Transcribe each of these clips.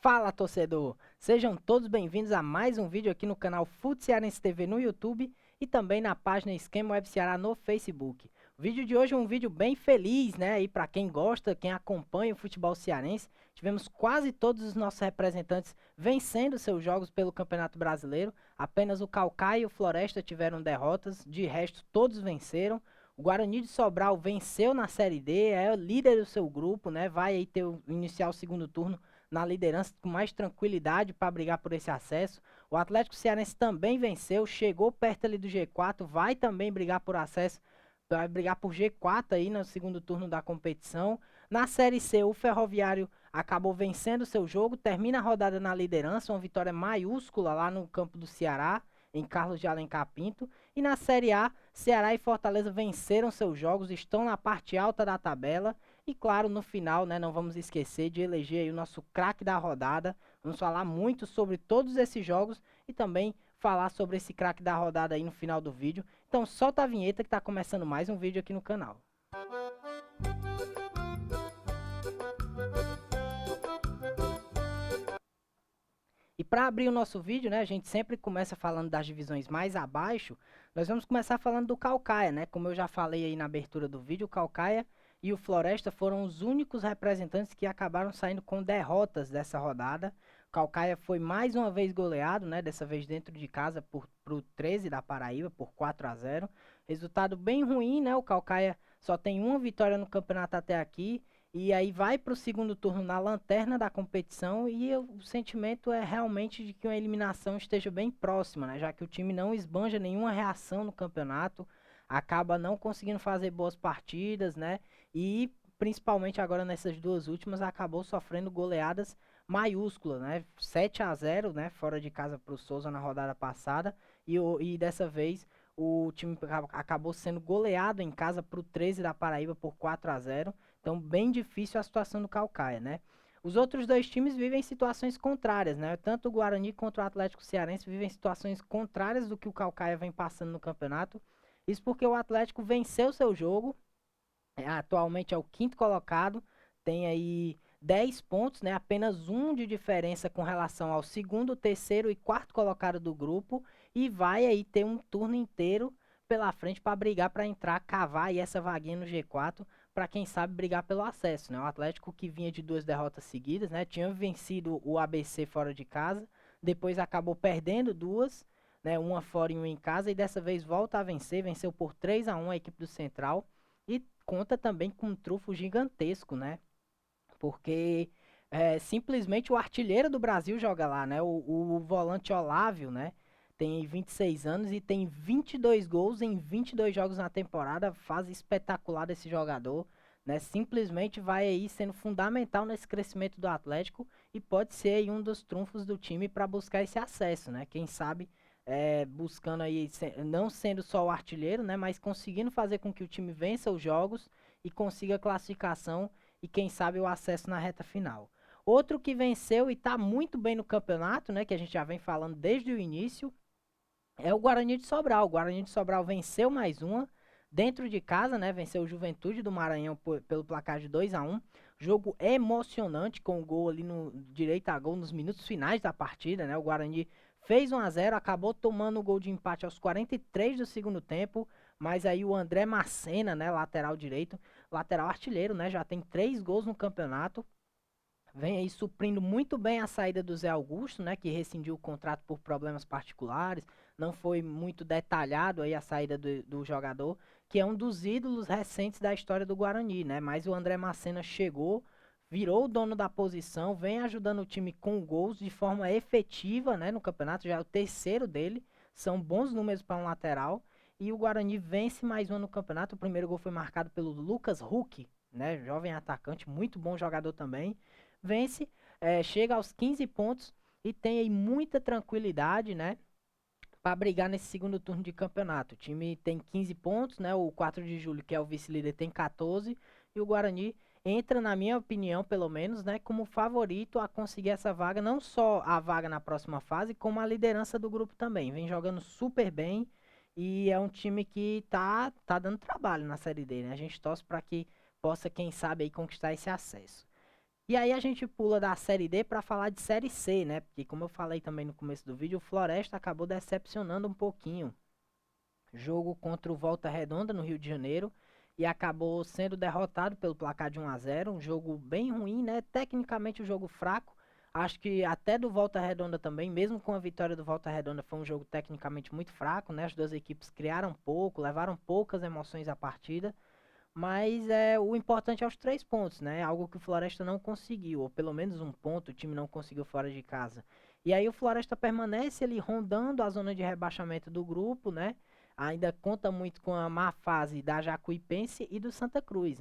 Fala, torcedor! Sejam todos bem-vindos a mais um vídeo aqui no canal Fut Cearense TV no YouTube e também na página Esquema Web Ceará no Facebook. O vídeo de hoje é um vídeo bem feliz, né? E para quem gosta, quem acompanha o futebol cearense, tivemos quase todos os nossos representantes vencendo seus jogos pelo Campeonato Brasileiro. Apenas o Caucaia e o Floresta tiveram derrotas, de resto todos venceram. O Guarani de Sobral venceu na Série D, é o líder do seu grupo, né? Vai aí iniciar o segundo turno na liderança com mais tranquilidade para brigar por esse acesso. O Atlético Cearense também venceu, chegou perto ali do G4, vai também brigar por acesso, vai brigar por G4 aí no segundo turno da competição. Na Série C, o Ferroviário acabou vencendo seu jogo, termina a rodada na liderança, uma vitória maiúscula lá no campo do Ceará, em Carlos de Alencar Pinto. E na Série A, Ceará e Fortaleza venceram seus jogos, estão na parte alta da tabela. E claro, no final, né, não vamos esquecer de eleger aí o nosso craque da rodada. Vamos falar muito sobre todos esses jogos e também falar sobre esse craque da rodada aí no final do vídeo. Então solta a vinheta que está começando mais um vídeo aqui no canal. E para abrir o nosso vídeo, né, a gente sempre começa falando das divisões mais abaixo. Nós vamos começar falando do Caucaia, né? Como eu já falei aí na abertura do vídeo, o Caucaia e o Floresta foram os únicos representantes que acabaram saindo com derrotas dessa rodada. O Caucaia foi mais uma vez goleado, né? Dessa vez dentro de casa pro 13 da Paraíba por 4-0. Resultado bem ruim, né? O Caucaia só tem uma vitória no campeonato até aqui. E aí vai para o segundo turno na lanterna da competição e o sentimento é realmente de que uma eliminação esteja bem próxima, né? Já que o time não esbanja nenhuma reação no campeonato, acaba não conseguindo fazer boas partidas, né? E principalmente agora nessas duas últimas acabou sofrendo goleadas maiúsculas, né? 7-0, né? Fora de casa para o Souza na rodada passada e dessa vez o time acabou sendo goleado em casa para o 13 da Paraíba por 4-0. Então, bem difícil a situação do Caucaia, né? Os outros dois times vivem situações contrárias, né? Tanto o Guarani quanto o Atlético Cearense vivem situações contrárias do que o Caucaia vem passando no campeonato. Isso porque o Atlético venceu seu jogo, atualmente é o quinto colocado, tem aí 10 pontos, né? Apenas um de diferença com relação ao segundo, terceiro e quarto colocado do grupo e vai aí ter um turno inteiro pela frente para brigar para entrar, cavar aí essa vaguinha no G4 para quem sabe brigar pelo acesso, né? O Atlético que vinha de duas derrotas seguidas, né? Tinha vencido o ABC fora de casa, depois acabou perdendo duas, né? Uma fora e uma em casa e dessa vez volta a vencer, venceu por 3-1 a equipe do Central e conta também com um trunfo gigantesco, né? Porque simplesmente o artilheiro do Brasil joga lá, né? O volante Olávio, né? Tem 26 anos e tem 22 gols em 22 jogos na temporada. Fase espetacular desse jogador, né? Simplesmente vai aí sendo fundamental nesse crescimento do Atlético e pode ser aí um dos trunfos do time para buscar esse acesso, né? Quem sabe buscando aí, não sendo só o artilheiro, né? Mas conseguindo fazer com que o time vença os jogos e consiga a classificação e quem sabe o acesso na reta final. Outro que venceu e está muito bem no campeonato, né, que a gente já vem falando desde o início, é o Guarani de Sobral. O Guarani de Sobral venceu mais uma dentro de casa, né? Venceu o Juventude do Maranhão pelo placar de 2-1. Jogo emocionante com o gol ali no direito a gol nos minutos finais da partida, né? O Guarani fez 1-0, acabou tomando o gol de empate aos 43 do segundo tempo, mas aí o André Macena, né, lateral direito, lateral artilheiro, né, já tem 3 gols no campeonato. Vem aí suprindo muito bem a saída do Zé Augusto, né, que rescindiu o contrato por problemas particulares. Não foi muito detalhado aí a saída do jogador, que é um dos ídolos recentes da história do Guarani, né? Mas o André Macena chegou, virou o dono da posição, vem ajudando o time com gols de forma efetiva, né, no campeonato, já é o terceiro dele. São bons números para um lateral. E o Guarani vence mais um no campeonato. O primeiro gol foi marcado pelo Lucas Huck, né, jovem atacante, muito bom jogador também. Vence, chega aos 15 pontos e tem aí muita tranquilidade, né, para brigar nesse segundo turno de campeonato. O time tem 15 pontos, né, o 4 de julho, que é o vice-líder, tem 14, e o Guarani entra, na minha opinião, pelo menos, né, como favorito a conseguir essa vaga, não só a vaga na próxima fase, como a liderança do grupo também. Vem jogando super bem e é um time que tá dando trabalho na Série D, né? A gente torce para que possa, quem sabe, aí conquistar esse acesso. E aí a gente pula da Série D para falar de Série C, né? Porque como eu falei também no começo do vídeo, o Floresta acabou decepcionando um pouquinho. Jogo contra o Volta Redonda no Rio de Janeiro e acabou sendo derrotado pelo placar de 1 a 0, um jogo bem ruim, né? Tecnicamente um jogo fraco. Acho que até do Volta Redonda também, mesmo com a vitória do Volta Redonda, foi um jogo tecnicamente muito fraco, né? As duas equipes criaram pouco, levaram poucas emoções à partida. Mas o importante é os 3 pontos, né? Algo que o Floresta não conseguiu, ou pelo menos um ponto o time não conseguiu fora de casa. E aí o Floresta permanece ali rondando a zona de rebaixamento do grupo, né? Ainda conta muito com a má fase da Jacuipense e do Santa Cruz,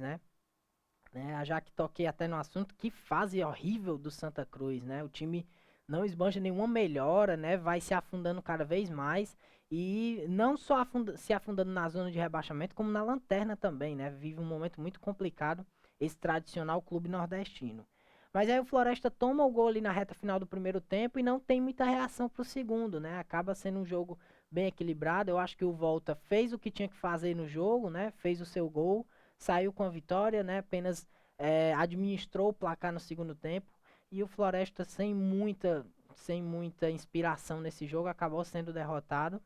Já que toquei até no assunto, que fase horrível do Santa Cruz, né? O time não esbanja nenhuma melhora, né? Vai se afundando cada vez mais e não só se afundando na zona de rebaixamento, como na lanterna também, né? Vive um momento muito complicado esse tradicional clube nordestino. Mas aí o Floresta toma o gol ali na reta final do primeiro tempo e não tem muita reação pro segundo, né? Acaba sendo um jogo bem equilibrado. Eu acho que o Volta fez o que tinha que fazer no jogo, né? Fez o seu gol, saiu com a vitória, né? Apenas administrou o placar no segundo tempo e o Floresta sem muita inspiração nesse jogo acabou sendo derrotado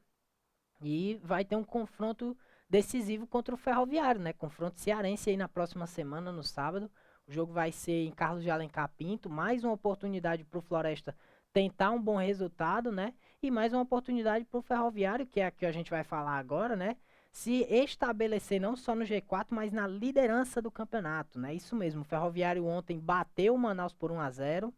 e vai ter um confronto decisivo contra o Ferroviário, né? Confronto cearense aí na próxima semana, no sábado. O jogo vai ser em Carlos de Alencar Pinto, mais uma oportunidade para o Floresta tentar um bom resultado, né? E mais uma oportunidade para o Ferroviário, que é a que a gente vai falar agora, né? Se estabelecer não só no G4, mas na liderança do campeonato, né? Isso mesmo, o Ferroviário ontem bateu o Manaus por 1 a 0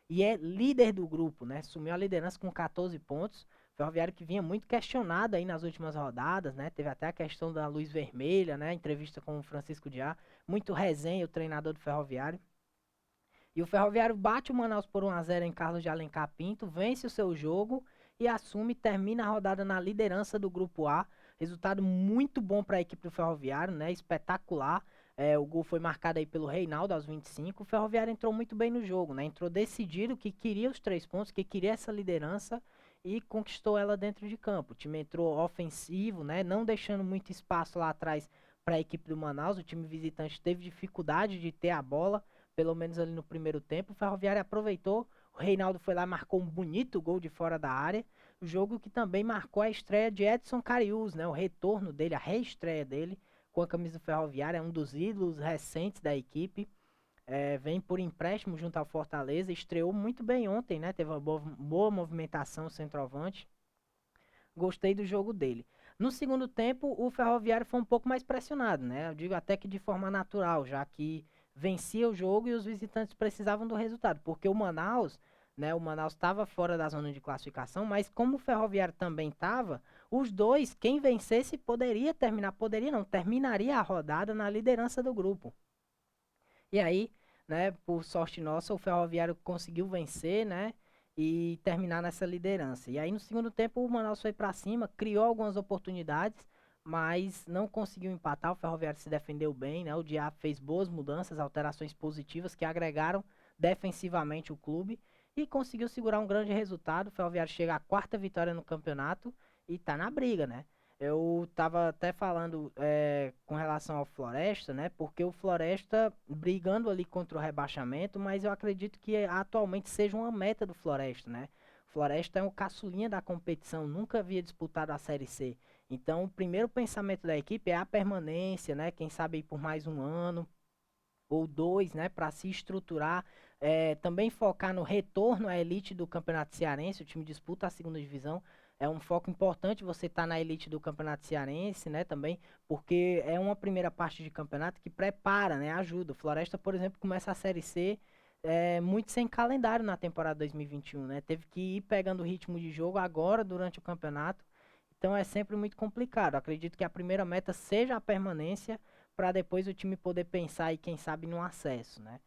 e é líder do grupo, né? Sumiu a liderança com 14 pontos. Ferroviário que vinha muito questionado aí nas últimas rodadas, né? Teve até a questão da luz vermelha, né? Entrevista com o Francisco Diá. Muito resenha, o treinador do Ferroviário. E o Ferroviário bate o Manaus por 1 a 0 em Carlos de Alencar Pinto, vence o seu jogo e assume, termina a rodada na liderança do grupo A. Resultado muito bom para a equipe do Ferroviário, né? Espetacular. O gol foi marcado aí pelo Reinaldo aos 25. O Ferroviário entrou muito bem no jogo, né? Entrou decidido que queria os 3 pontos, que queria essa liderança e conquistou ela dentro de campo. O time entrou ofensivo, né? Não deixando muito espaço lá atrás para a equipe do Manaus. O time visitante teve dificuldade de ter a bola, pelo menos ali no primeiro tempo. O Ferroviário aproveitou, o Reinaldo foi lá e marcou um bonito gol de fora da área. O jogo que também marcou a estreia de Edson Cariús, né? O retorno dele, a reestreia dele com a camisa do Ferroviário, é um dos ídolos recentes da equipe. Vem por empréstimo junto ao Fortaleza, estreou muito bem ontem, né? Teve uma boa movimentação centroavante. Gostei do jogo dele. No segundo tempo, o Ferroviário foi um pouco mais pressionado, né? Eu digo até que de forma natural, já que vencia o jogo e os visitantes precisavam do resultado, porque o Manaus, né? O Manaus estava fora da zona de classificação, mas como o Ferroviário também estava, os dois, quem vencesse poderia não, terminaria a rodada na liderança do grupo. E aí, né, por sorte nossa, o Ferroviário conseguiu vencer, né, e terminar nessa liderança. E aí no segundo tempo o Manaus foi para cima, criou algumas oportunidades, mas não conseguiu empatar. O Ferroviário se defendeu bem, né? O Diá fez boas mudanças, alterações positivas que agregaram defensivamente o clube e conseguiu segurar um grande resultado. O Ferroviário chega à quarta vitória no campeonato e tá na briga, né? Eu tava até falando com relação ao Floresta, né? Porque o Floresta brigando ali contra o rebaixamento, mas eu acredito que atualmente seja uma meta do Floresta, né? O Floresta é um caçulinha da competição, nunca havia disputado a Série C. Então, o primeiro pensamento da equipe é a permanência, né? Quem sabe ir por mais um ano ou dois, né? Para se estruturar. Também focar no retorno à elite do Campeonato Cearense. O time disputa a segunda divisão. É um foco importante você estar na elite do Campeonato Cearense, né, também, porque é uma primeira parte de campeonato que prepara, né, ajuda. O Floresta, por exemplo, começa a Série C muito sem calendário na temporada 2021, né? Teve que ir pegando o ritmo de jogo agora durante o campeonato. Então é sempre muito complicado. Acredito que a primeira meta seja a permanência para depois o time poder pensar e quem sabe no acesso, né?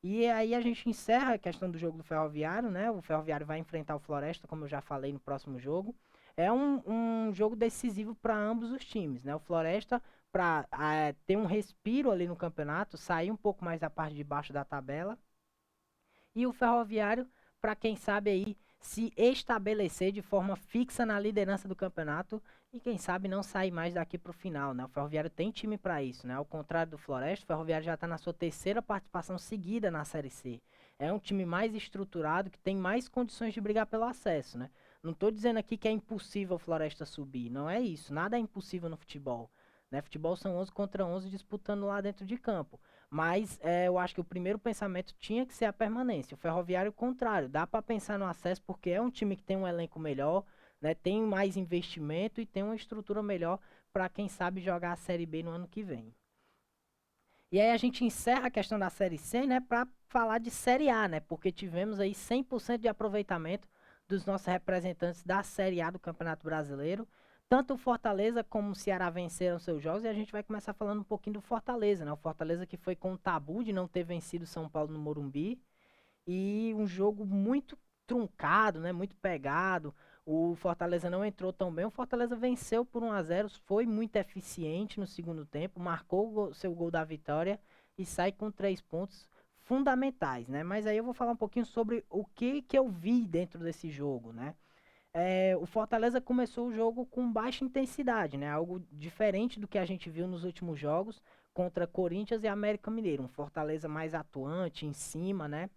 E aí a gente encerra a questão do jogo do Ferroviário, né? O Ferroviário vai enfrentar o Floresta, como eu já falei no próximo jogo. É um jogo decisivo para ambos os times, né? O Floresta para ter um respiro ali no campeonato, sair um pouco mais da parte de baixo da tabela. E o Ferroviário para quem sabe aí se estabelecer de forma fixa na liderança do campeonato e quem sabe não sair mais daqui para o final, né? O Ferroviário tem time para isso, né? Ao contrário do Floresta, o Ferroviário já está na sua terceira participação seguida na Série C. É um time mais estruturado que tem mais condições de brigar pelo acesso, né? Não estou dizendo aqui que é impossível o Floresta subir, não é isso. Nada é impossível no futebol, né? Futebol são 11 contra 11 disputando lá dentro de campo. Mas eu acho que o primeiro pensamento tinha que ser a permanência. O Ferroviário, o contrário, dá para pensar no acesso porque é um time que tem um elenco melhor, né, tem mais investimento e tem uma estrutura melhor para quem sabe jogar a Série B no ano que vem. E aí a gente encerra a questão da Série C, né, para falar de Série A, né, porque tivemos aí 100% de aproveitamento dos nossos representantes da Série A do Campeonato Brasileiro. Tanto o Fortaleza como o Ceará venceram seus jogos e a gente vai começar falando um pouquinho do Fortaleza, né? O Fortaleza que foi com o tabu de não ter vencido o São Paulo no Morumbi e um jogo muito truncado, né? Muito pegado. O Fortaleza não entrou tão bem. O Fortaleza venceu por 1-0, foi muito eficiente no segundo tempo, marcou seu gol da vitória e sai com 3 pontos fundamentais, né? Mas aí eu vou falar um pouquinho sobre o que eu vi dentro desse jogo, né? O Fortaleza começou o jogo com baixa intensidade, né? Algo diferente do que a gente viu nos últimos jogos contra Corinthians e América Mineiro. Um Fortaleza mais atuante, em cima, né?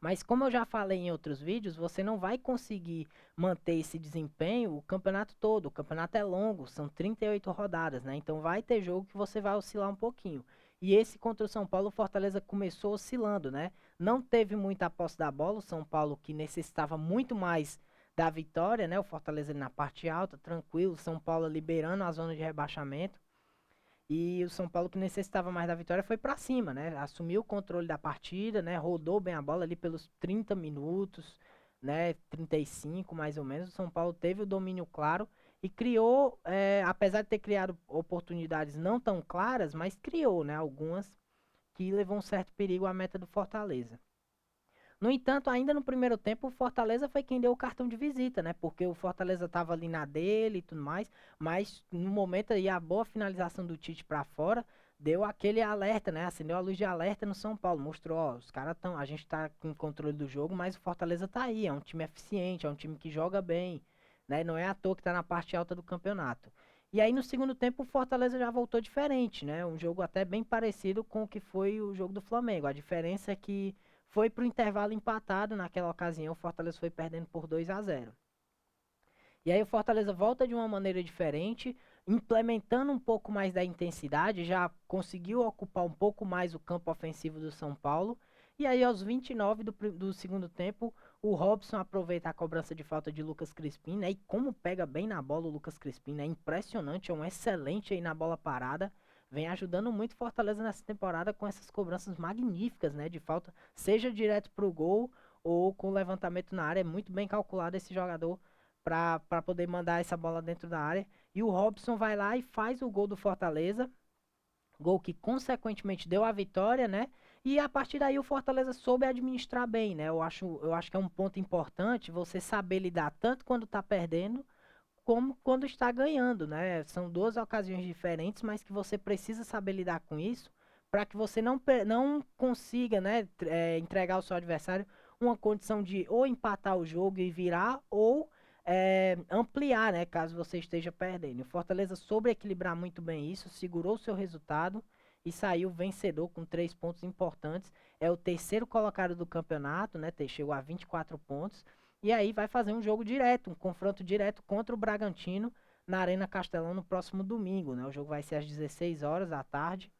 Mas como eu já falei em outros vídeos, você não vai conseguir manter esse desempenho o campeonato todo. O campeonato é longo, são 38 rodadas, né? Então vai ter jogo que você vai oscilar um pouquinho. E esse contra o São Paulo, o Fortaleza começou oscilando, né? Não teve muita posse da bola, o São Paulo que necessitava muito mais da vitória, né? O Fortaleza ali na parte alta, tranquilo, São Paulo liberando a zona de rebaixamento. E o São Paulo, que necessitava mais da vitória, foi pra cima, né? Assumiu o controle da partida, né? Rodou bem a bola ali pelos 30 minutos, né? 35 mais ou menos. O São Paulo teve o domínio claro e criou, apesar de ter criado oportunidades não tão claras, mas criou, né? Algumas que levou um certo perigo à meta do Fortaleza. No entanto, ainda no primeiro tempo, o Fortaleza foi quem deu o cartão de visita, né? Porque o Fortaleza estava ali na dele e tudo mais, mas no momento aí a boa finalização do Tite para fora deu aquele alerta, né? Acendeu a luz de alerta no São Paulo, mostrou, ó, os caras estão, a gente tá com controle do jogo, mas o Fortaleza tá aí, é um time eficiente, é um time que joga bem, né? Não é à toa que tá na parte alta do campeonato. E aí no segundo tempo o Fortaleza já voltou diferente, né? Um jogo até bem parecido com o que foi o jogo do Flamengo. A diferença é que foi para o intervalo empatado naquela ocasião, o Fortaleza foi perdendo por 2-0. E aí o Fortaleza volta de uma maneira diferente, implementando um pouco mais da intensidade, já conseguiu ocupar um pouco mais o campo ofensivo do São Paulo. E aí aos 29 do segundo tempo, o Robson aproveita a cobrança de falta de Lucas Crispim, né? E como pega bem na bola o Lucas Crispim, né? Impressionante, é um excelente aí na bola parada. Vem ajudando muito Fortaleza nessa temporada com essas cobranças magníficas, né? De falta, seja direto pro gol ou com levantamento na área. É muito bem calculado esse jogador para poder mandar essa bola dentro da área. E o Robson vai lá e faz o gol do Fortaleza. Gol que consequentemente deu a vitória, né? E a partir daí o Fortaleza soube administrar bem, né? Eu acho que é um ponto importante você saber lidar tanto quando tá perdendo como quando está ganhando, né? São duas ocasiões diferentes, mas que você precisa saber lidar com isso para que você não consiga, né, entregar ao seu adversário uma condição de ou empatar o jogo e virar ou ampliar, né, caso você esteja perdendo. O Fortaleza soube equilibrar muito bem isso, segurou o seu resultado e saiu vencedor com 3 pontos importantes. É o terceiro colocado do campeonato, né? Chegou a 24 pontos. E aí vai fazer um jogo direto, um confronto direto contra o Bragantino na Arena Castelão no próximo domingo, né? O jogo vai ser às 16 horas da tarde.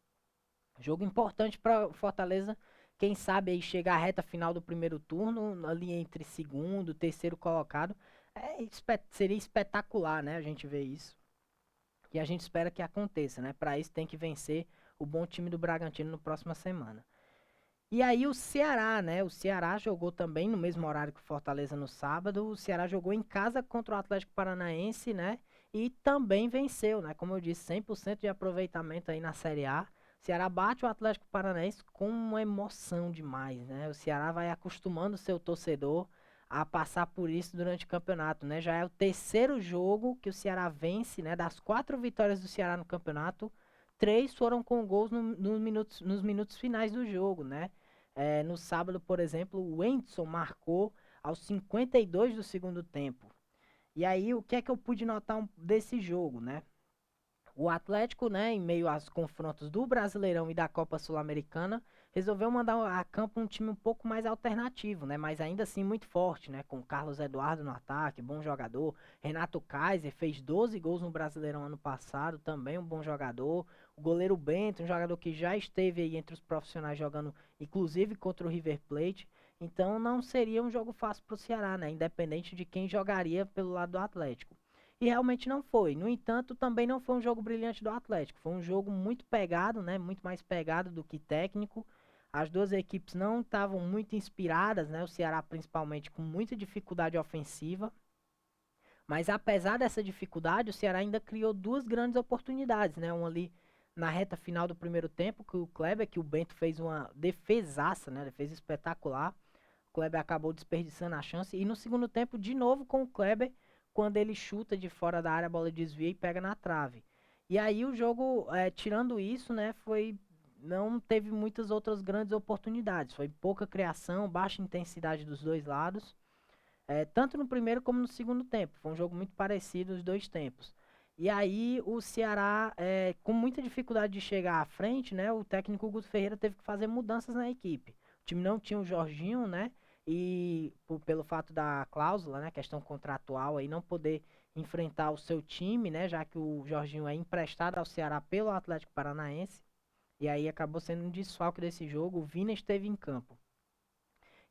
Jogo importante para o Fortaleza, quem sabe aí chegar à reta final do primeiro turno, ali entre segundo, terceiro colocado. Seria espetacular, né? A gente vê isso. E a gente espera que aconteça, né? Para isso tem que vencer o bom time do Bragantino na próxima semana. E aí o Ceará, né? O Ceará jogou também no mesmo horário que o Fortaleza no sábado. O Ceará jogou em casa contra o Atlético Paranaense, né? E também venceu, né? Como eu disse, 100% de aproveitamento aí na Série A. O Ceará bate o Atlético Paranaense com uma emoção demais, né? O Ceará vai acostumando o seu torcedor a passar por isso durante o campeonato, né? Já é o terceiro jogo que o Ceará vence, né? Das 4 vitórias do Ceará no campeonato, 3 foram com gols nos minutos finais do jogo, né? No sábado, por exemplo, o Wendson marcou aos 52 do segundo tempo. E aí, o que é que eu pude notar desse jogo, né? O Atlético, né, em meio aos confrontos do Brasileirão e da Copa Sul-Americana, resolveu mandar a campo um time um pouco mais alternativo, né, mas ainda assim muito forte, né, com Carlos Eduardo no ataque, bom jogador. Renato Kaiser fez 12 gols no Brasileirão ano passado, também um bom jogador. O goleiro Bento, um jogador que já esteve aí entre os profissionais jogando, inclusive contra o River Plate. Então não seria um jogo fácil para o Ceará, né, independente de quem jogaria pelo lado do Atlético. E realmente não foi. No entanto, também não foi um jogo brilhante do Atlético. Foi um jogo muito pegado, né? Muito mais pegado do que técnico. As duas equipes não estavam muito inspiradas, né? O Ceará principalmente com muita dificuldade ofensiva. Mas apesar dessa dificuldade, o Ceará ainda criou duas grandes oportunidades, né? Uma ali na reta final do primeiro tempo, que o Kleber, que o Bento fez uma defesaça, né? Defesa espetacular. O Kleber acabou desperdiçando a chance. E no segundo tempo, de novo com o Kleber, quando ele chuta de fora da área, a bola desvia e pega na trave. E aí o jogo, tirando isso, né, não teve muitas outras grandes oportunidades. Foi pouca criação, baixa intensidade dos dois lados, tanto no primeiro como no segundo tempo. Foi um jogo muito parecido os dois tempos. E aí o Ceará, com muita dificuldade de chegar à frente, né, o técnico Guto Ferreira teve que fazer mudanças na equipe. O time não tinha o Jorginho, né, e pelo fato da cláusula, né, questão contratual aí, não poder enfrentar o seu time, né, já que o Jorginho é emprestado ao Ceará pelo Atlético Paranaense, e aí acabou sendo um desfalque desse jogo. O Vina esteve em campo.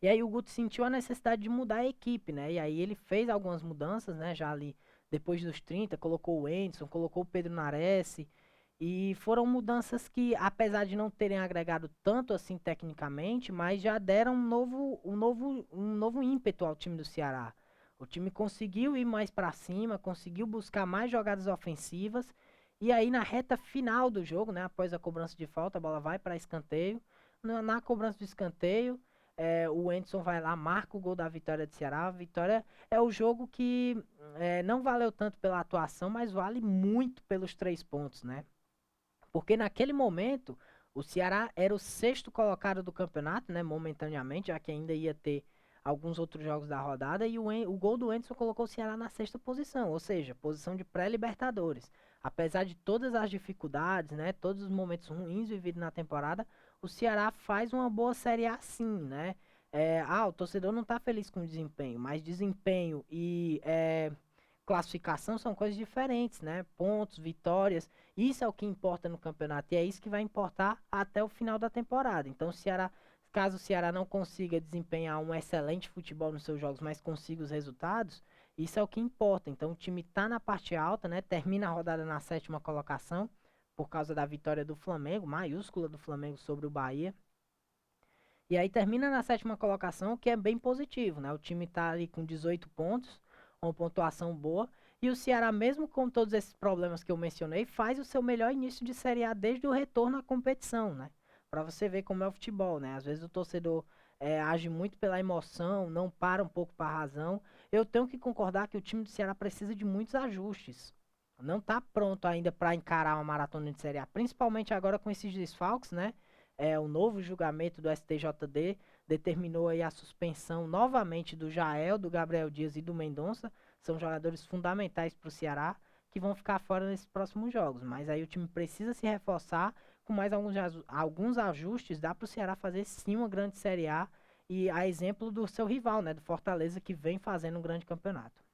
E aí o Guto sentiu a necessidade de mudar a equipe, né? E aí ele fez algumas mudanças, né? Já ali depois dos 30, colocou o Enderson, colocou o Pedro Nares. E foram mudanças que, apesar de não terem agregado tanto assim tecnicamente, mas já deram um novo ímpeto ao time do Ceará. O time conseguiu ir mais para cima, conseguiu buscar mais jogadas ofensivas. E aí na reta final do jogo, né? Após a cobrança de falta, a bola vai para escanteio. Na cobrança do escanteio, o Enderson vai lá, marca o gol da vitória do Ceará. A vitória é o jogo que não valeu tanto pela atuação, mas vale muito pelos 3 pontos, né? Porque naquele momento o Ceará era o sexto colocado do campeonato, né? Momentaneamente, já que ainda ia ter alguns outros jogos da rodada. E o gol do Enderson colocou o Ceará na sexta posição, ou seja, posição de pré-Libertadores. Apesar de todas as dificuldades, né? Todos os momentos ruins vividos na temporada, o Ceará faz uma boa Série A sim, né? O torcedor não está feliz com o desempenho, mas desempenho e classificação são coisas diferentes, né? Pontos, vitórias, isso é o que importa no campeonato e é isso que vai importar até o final da temporada. Então, caso o Ceará não consiga desempenhar um excelente futebol nos seus jogos, mas consiga os resultados, isso é o que importa. Então, o time está na parte alta, né? Termina a rodada na sétima colocação por causa da vitória do Flamengo, maiúscula do Flamengo sobre o Bahia. E aí termina na sétima colocação, o que é bem positivo, né? O time tá ali com 18 pontos, uma pontuação boa. E o Ceará, mesmo com todos esses problemas que eu mencionei, faz o seu melhor início de Série A desde o retorno à competição, né? Pra você ver como é o futebol, né? Às vezes o torcedor age muito pela emoção, não para um pouco para a razão. Eu tenho que concordar que o time do Ceará precisa de muitos ajustes. Não tá pronto ainda para encarar uma maratona de Série A, principalmente agora com esses desfalques, né? O novo julgamento do STJD determinou aí a suspensão novamente do Jael, do Gabriel Dias e do Mendonça. São jogadores fundamentais para o Ceará que vão ficar fora nesses próximos jogos. Mas aí o time precisa se reforçar com mais alguns ajustes. Dá para o Ceará fazer sim uma grande Série A e a exemplo do seu rival, né, do Fortaleza, que vem fazendo um grande campeonato.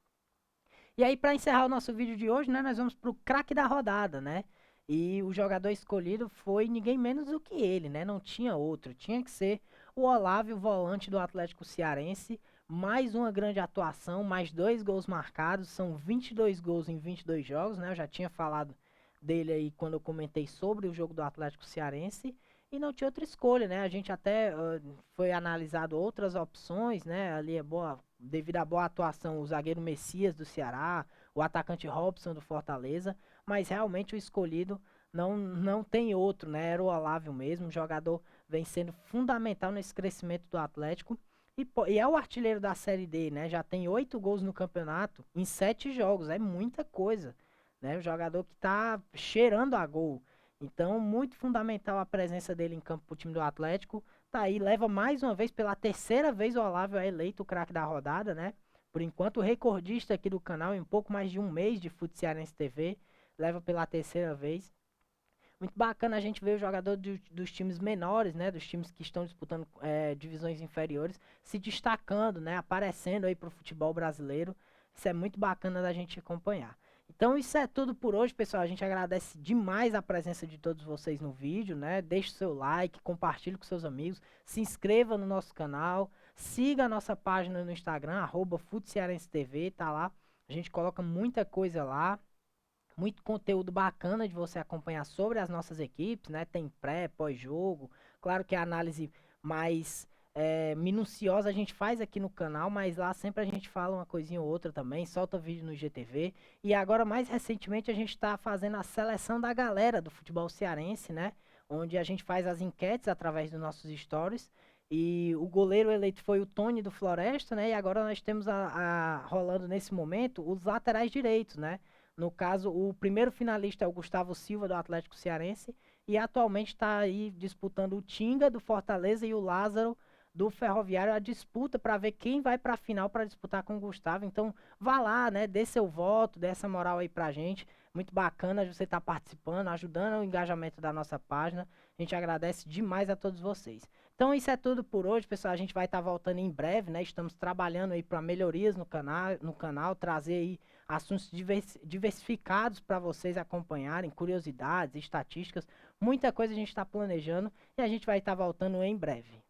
E aí, para encerrar o nosso vídeo de hoje, né, nós vamos pro craque da rodada, né? E o jogador escolhido foi ninguém menos do que ele, né? Não tinha outro. Tinha que ser o Olávio, volante do Atlético Cearense. Mais uma grande atuação, mais 2 gols marcados. São 22 gols em 22 jogos, né? Eu já tinha falado dele aí quando eu comentei sobre o jogo do Atlético Cearense. E não tinha outra escolha, né? A gente até foi analisado outras opções, né? Ali é boa, devido à boa atuação, o zagueiro Messias do Ceará, o atacante Robson do Fortaleza, mas realmente o escolhido não tem outro, né? Era o Olávio mesmo, o jogador vem sendo fundamental nesse crescimento do Atlético e é o artilheiro da Série D, né? Já tem 8 gols no campeonato em 7 jogos, é muita coisa, né? O jogador que tá cheirando a gol. Então, muito fundamental a presença dele em campo pro time do Atlético. Tá aí, leva mais uma vez, pela terceira vez, o Olavo é eleito o craque da rodada, né? Por enquanto, o recordista aqui do canal, em pouco mais de um mês de Fute Cearense TV, leva pela terceira vez. Muito bacana a gente ver o jogador dos times menores, né? Dos times que estão disputando divisões inferiores, se destacando, né? Aparecendo aí pro futebol brasileiro. Isso é muito bacana da gente acompanhar. Então isso é tudo por hoje, pessoal. A gente agradece demais a presença de todos vocês no vídeo, né? Deixe o seu like, compartilhe com seus amigos, se inscreva no nosso canal, siga a nossa página no Instagram, @FuteCearenseTV, tá lá. A gente coloca muita coisa lá, muito conteúdo bacana de você acompanhar sobre as nossas equipes, né? Tem pré, pós-jogo. Claro que a análise mais minuciosa a gente faz aqui no canal, mas lá sempre a gente fala uma coisinha ou outra também, solta vídeo no IGTV. E agora, mais recentemente, a gente está fazendo a seleção da galera do futebol cearense, né? Onde a gente faz as enquetes através dos nossos stories. E o goleiro eleito foi o Tony do Floresta, né? E agora nós temos rolando nesse momento os laterais direitos, né? No caso, o primeiro finalista é o Gustavo Silva, do Atlético Cearense, e atualmente está aí disputando o Tinga, do Fortaleza, e o Lázaro, do Ferroviário, a disputa para ver quem vai para a final para disputar com o Gustavo. Então, vá lá, né? Dê seu voto, dê essa moral aí pra gente. Muito bacana você estar participando, ajudando o engajamento da nossa página. A gente agradece demais a todos vocês. Então, isso é tudo por hoje, pessoal. A gente vai estar voltando em breve, né? Estamos trabalhando aí para melhorias no canal, trazer aí assuntos diversificados para vocês acompanharem, curiosidades, estatísticas, muita coisa a gente está planejando e a gente vai estar voltando em breve.